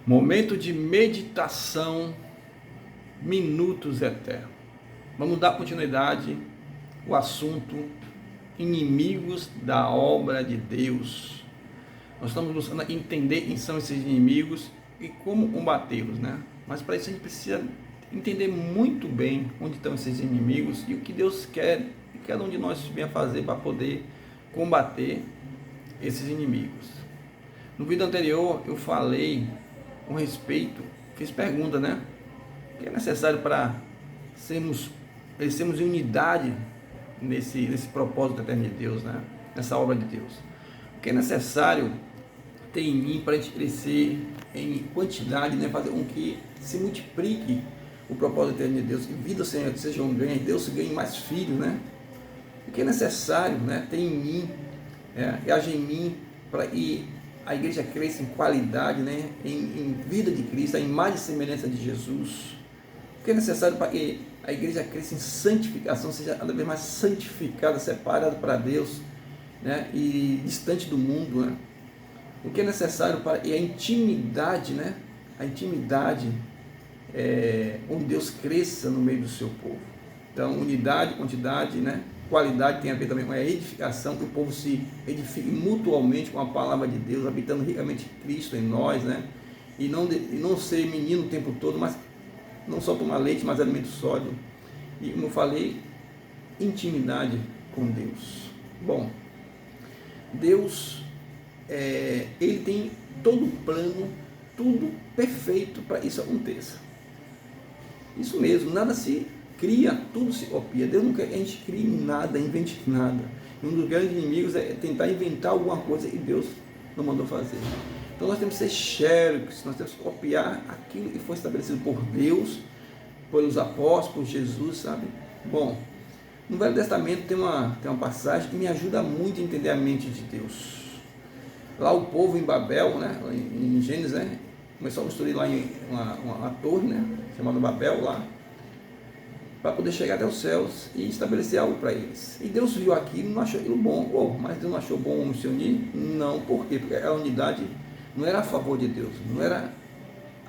Momento de meditação, minutos eternos. Vamos dar continuidade ao assunto inimigos da obra de Deus. Nós estamos buscando entender quem são esses inimigos e como combatê-los, né? Mas para isso a gente precisa entender muito bem onde estão esses inimigos e o que Deus quer que cada um de nós venha fazer para poder combater esses inimigos. No vídeo anterior eu falei com respeito, fiz pergunta, né? O que é necessário para sermos em unidade nesse propósito eterno de Deus, né? Nessa obra de Deus. O que é necessário ter em mim para a gente crescer em quantidade, né? Fazer com que se multiplique o propósito eterno de Deus, que vidas sejam ganhas, Deus ganhe mais filhos, né? O que é necessário, né? Ter em mim, e agir em mim para que a igreja cresça em qualidade, né? Em vida de Cristo, a imagem e semelhança de Jesus. O que é necessário para que a igreja cresça em santificação, seja cada vez mais santificada, separada para Deus, né? E distante do mundo, né? O que é necessário para que a intimidade, né? A intimidade onde Deus cresça no meio do seu povo. Então, unidade, quantidade, né? Qualidade tem a ver também com a edificação, que o povo se edifique mutuamente com a palavra de Deus, habitando ricamente Cristo em nós, né? E não ser menino o tempo todo, mas não só tomar leite, mas alimento sólido. E como eu falei, intimidade com Deus. Bom, Deus, Ele tem todo o plano, tudo perfeito para isso aconteça. Isso mesmo, nada se cria, tudo se copia. Deus não quer que a gente crie nada, invente nada. E um dos grandes inimigos é tentar inventar alguma coisa que Deus não mandou fazer. Então nós temos que ser xerox, nós temos que copiar aquilo que foi estabelecido por Deus, pelos apóstolos, por Jesus, sabe? Bom, no Velho Testamento tem uma passagem que me ajuda muito a entender a mente de Deus. Lá o povo em Babel, né, em Gênesis, né, começou a construir lá em uma torre, né, chamada Babel lá, para poder chegar até os céus e estabelecer algo para eles. E Deus viu aquilo e não achou aquilo bom. Mas Deus não achou bom o homem se unir? Não, por quê? Porque a unidade não era a favor de Deus, não era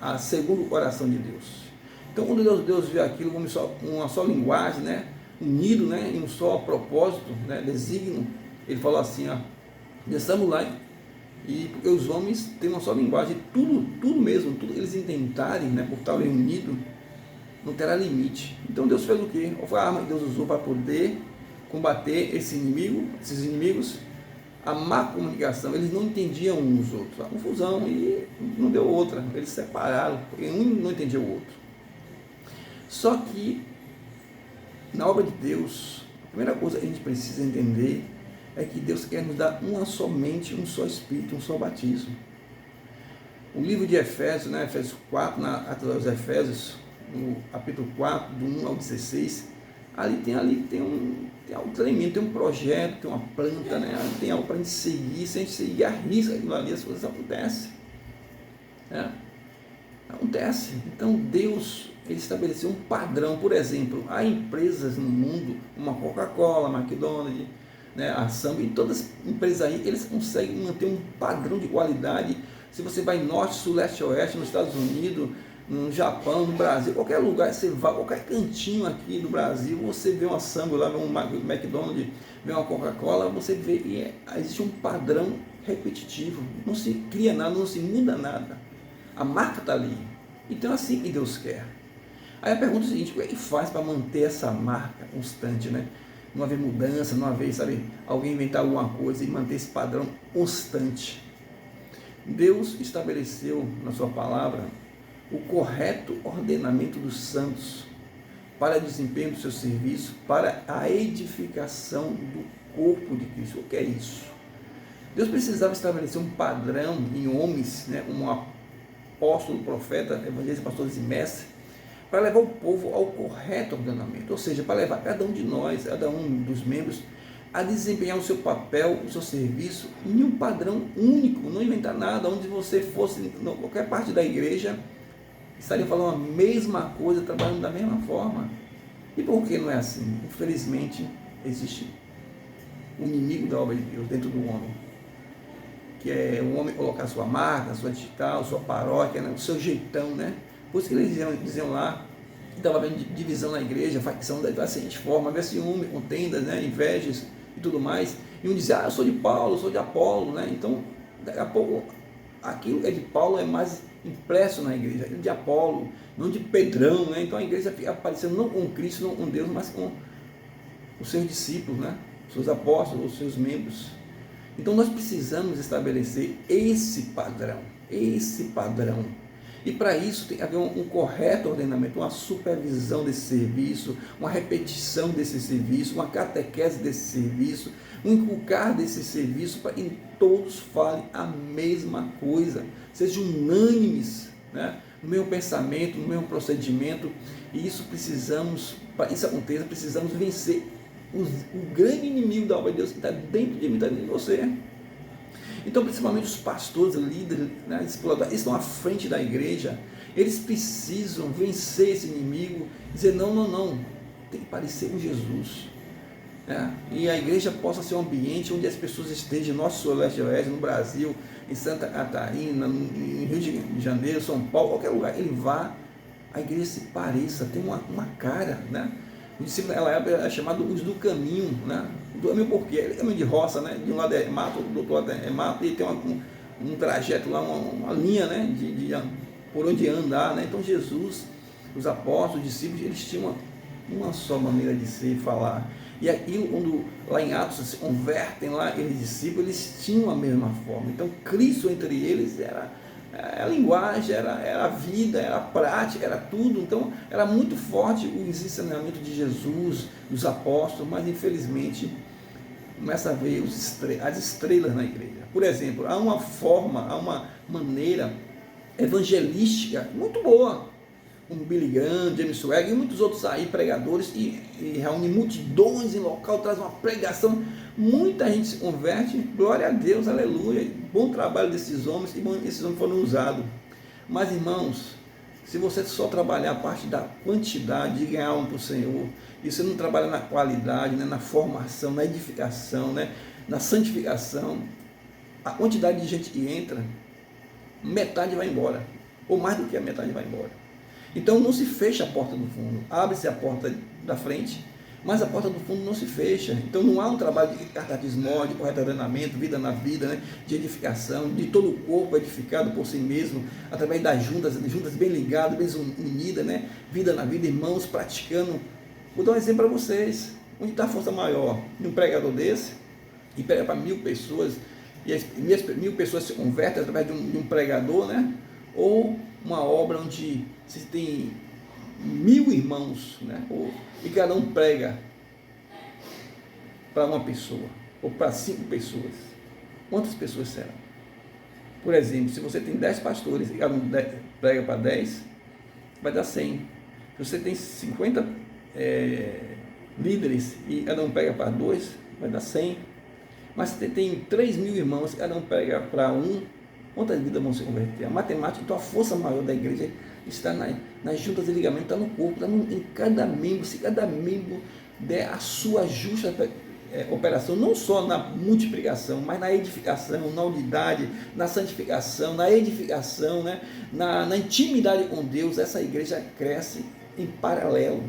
a segundo o coração de Deus. Então, quando Deus viu aquilo como uma só linguagem, né, unido, né, em um só propósito, né, desígnio, Ele falou assim, ó, desçamos lá, e porque os homens têm uma só linguagem, tudo mesmo, tudo que eles intentarem, né, por estarem unidos, não terá limite. Então Deus fez o quê? Qual foi a arma que Deus usou para poder combater esses inimigos? A má comunicação. Eles não entendiam uns os outros, a confusão, e não deu outra. Eles se separaram, porque um não entendia o outro. Só que na obra de Deus, a primeira coisa que a gente precisa entender é que Deus quer nos dar uma só mente, um só Espírito, um só batismo. O livro de Efésios, né, Efésios 4, na carta aos Efésios, no capítulo 4, do 1 ao 16, ali tem algo tremendo, tem um projeto, tem uma planta, né? Tem algo para a gente seguir, se a gente seguir a risca aquilo ali, as coisas acontecem. Acontece. Então Deus, Ele estabeleceu um padrão. Por exemplo, há empresas no mundo, como a Coca-Cola, a McDonald's, né, a Samba, e todas as empresas aí, eles conseguem manter um padrão de qualidade. Se você vai norte, sul, leste, oeste, nos Estados Unidos, no Japão, no Brasil, qualquer lugar, você vai, qualquer cantinho aqui do Brasil, você vê uma Samba lá, vê um McDonald's, vê uma Coca-Cola, você vê, e existe um padrão repetitivo, não se cria nada, não se muda nada, a marca está ali. Então é assim que Deus quer. Aí a pergunta é a seguinte: o que é que faz para manter essa marca constante, né? Não haver mudança, não haver, sabe, alguém inventar alguma coisa e manter esse padrão constante. Deus estabeleceu na sua palavra o correto ordenamento dos santos para o desempenho do seu serviço, para a edificação do corpo de Cristo. O que é isso? Deus precisava estabelecer um padrão em homens, né, como apóstolo, profeta, evangelista, pastores e mestres, para levar o povo ao correto ordenamento, ou seja, para levar cada um de nós, cada um dos membros, a desempenhar o seu papel, o seu serviço, em um padrão único, não inventar nada. Onde você fosse, em qualquer parte da igreja, estaria falando a mesma coisa, trabalhando da mesma forma. E por que não é assim? Infelizmente, existe o inimigo da obra de Deus dentro do homem. que é o homem colocar sua marca, sua digital, sua paróquia, né? O seu jeitão, né? Por isso que eles diziam lá, estava havendo divisão na igreja, facção da seguinte forma, havia ciúme, contendas, né? Invejas e tudo mais. E um dizia, eu sou de Paulo, eu sou de Apolo, né? Então, daqui a pouco, aquilo que é de Paulo é mais impresso na igreja, aquilo de Apolo, não de Pedrão, né? Então a igreja fica aparecendo não com Cristo, não com Deus, mas com os seus discípulos, né? Os seus apóstolos, os seus membros. Então nós precisamos estabelecer esse padrão. E para isso tem que haver um correto ordenamento, uma supervisão desse serviço, uma repetição desse serviço, uma catequese desse serviço, um inculcar desse serviço para que todos falem a mesma coisa, sejam unânimes, né? No mesmo pensamento, no mesmo procedimento. E isso precisamos, para isso aconteça, precisamos vencer o grande inimigo da obra de Deus que está dentro de mim, está dentro de você. Então, principalmente os pastores, líderes, né, discipuladores, eles estão à frente da igreja, eles precisam vencer esse inimigo, dizer não, tem que parecer com Jesus. Né? E a igreja possa ser um ambiente onde as pessoas estejam, no nosso Leste Oeste, no Brasil, em Santa Catarina, em Rio de Janeiro, São Paulo, qualquer lugar, ele vá, a igreja se pareça, tem uma cara, né? O discípulo naquela época era chamado os do caminho, né? Do caminho por quê? Ele é caminho de roça, né? De um lado é mato, do outro lado é mato, e tem um trajeto lá, uma linha, né? Por onde andar, né? Então Jesus, os apóstolos, os discípulos, eles tinham uma só maneira de ser e falar. E aquilo, quando lá em Atos se convertem lá, eles discípulos, eles tinham a mesma forma. Então Cristo entre eles era a linguagem, era a vida, era a prática, era tudo. Então era muito forte o ensinamento de Jesus, dos apóstolos, mas infelizmente começa a ver as estrelas na igreja. Por exemplo, há uma forma, há uma maneira evangelística muito boa, como Billy Graham, James Swagger e muitos outros aí, pregadores, e reúne multidões em local, traz uma pregação, muita gente se converte, glória a Deus, aleluia, bom trabalho desses homens, e esses homens foram usados. Mas irmãos, se você só trabalhar a parte da quantidade de ganhar um para o Senhor, e você não trabalha na qualidade, né, na formação, na edificação, né, na santificação, a quantidade de gente que entra, metade vai embora, ou mais do que a metade vai embora. Então não se fecha a porta do fundo, abre-se a porta da frente, mas a porta do fundo não se fecha. Então não há um trabalho de catecismo, de correto ordenamento, vida na vida, né? De edificação, de todo o corpo edificado por si mesmo, através das juntas bem ligadas, bem unidas, né? Vida na vida, irmãos praticando. Vou dar um exemplo para vocês. Onde está a força maior de um pregador desse, e prega para 1000 pessoas, e as 1000 pessoas se convertem através de um pregador, né? Ou uma obra onde se tem 1000 irmãos, né? E cada um prega para uma pessoa, ou para 5 pessoas. Quantas pessoas serão? Por exemplo, se você tem 10 pastores e cada um prega para 10, vai dar 100. Se você tem 50 líderes e cada um prega para 2, vai dar 100. Mas se tem 3.000 irmãos e cada um prega para 1, quantas vidas vão se converter? A matemática, então a força maior da igreja está nas juntas e ligamentos, está no corpo, está em cada membro. Se cada membro der a sua justa operação, não só na multiplicação, mas na edificação, na unidade, na santificação, na edificação, né? na intimidade com Deus, essa igreja cresce em paralelo.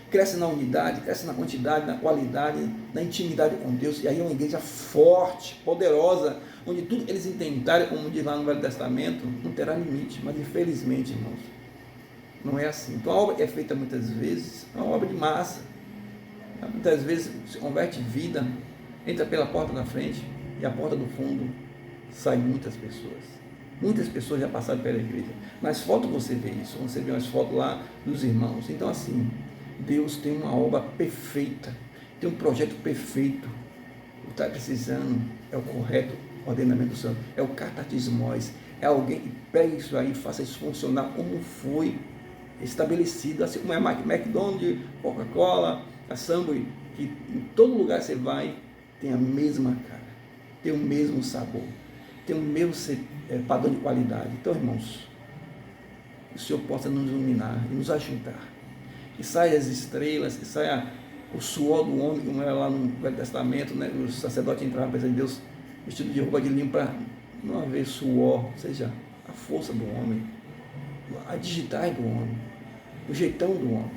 Cresce na unidade, cresce na quantidade, na qualidade, na intimidade com Deus. E aí é uma igreja forte, poderosa, onde tudo que eles intentarem, como diz lá no Velho Testamento, não terá limite. Mas infelizmente, irmãos, não é assim. Então a obra que é feita muitas vezes é uma obra de massa. Muitas vezes se converte vida, entra pela porta da frente e a porta do fundo sai muitas pessoas. Muitas pessoas já passaram pela igreja. Nas fotos você vê isso, você vê umas fotos lá dos irmãos. Então assim, Deus tem uma obra perfeita, tem um projeto perfeito. O que está precisando é o correto ordenamento do santo, é o catecismos, é alguém que pegue isso aí e faça isso funcionar como foi estabelecido, assim como é McDonald's, Coca-Cola, a Subway, que em todo lugar você vai, tem a mesma cara, tem o mesmo sabor, tem o mesmo padrão de qualidade. Então, irmãos, que o Senhor possa nos iluminar e nos ajudar, que saia as estrelas, que saia o suor do homem, como era lá no Velho Testamento, né? O sacerdote entrava na presença de Deus vestido de roupa de linho para não haver suor, ou seja, a força do homem, a digitais do homem, o jeitão do homem,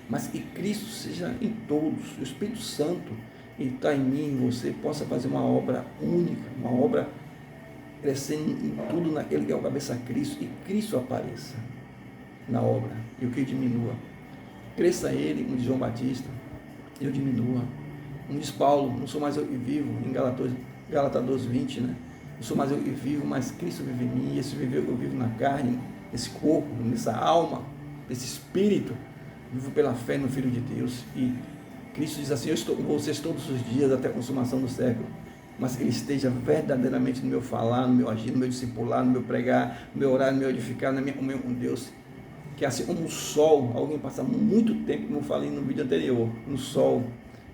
mas que Cristo seja em todos, o Espírito Santo está em mim, em você, possa fazer uma obra única, uma obra crescendo em tudo naquele que é o cabeça Cristo, e Cristo apareça na obra, e o que diminua. Cresça ele, como diz João Batista, eu diminua. Como diz Paulo, não sou mais eu que vivo, em Gálatas 2:20, né? Não sou mais eu que vivo, mas Cristo vive em mim, e esse viver eu vivo na carne, nesse corpo, nessa alma, nesse espírito, vivo pela fé no Filho de Deus, e Cristo diz assim, eu estou com vocês todos os dias até a consumação do século, mas que Ele esteja verdadeiramente no meu falar, no meu agir, no meu discipular, no meu pregar, no meu orar, no meu edificar, na minha comunhão com Deus, que assim como o sol, alguém passa muito tempo, como eu falei no vídeo anterior, no sol,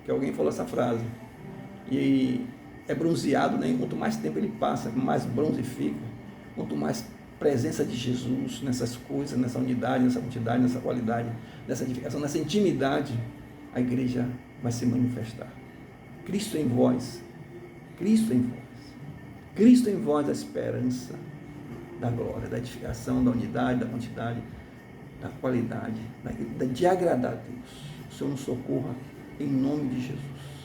que alguém falou essa frase, e é bronzeado, né? Quanto mais tempo ele passa, mais bronze fica, quanto mais presença de Jesus nessas coisas, nessa unidade, nessa quantidade, nessa qualidade, nessa edificação, nessa intimidade, a igreja vai se manifestar. Cristo em vós, Cristo em vós, Cristo em vós, a esperança da glória, da edificação, da unidade, da quantidade, da qualidade, de agradar a Deus. O Senhor nos socorra em nome de Jesus.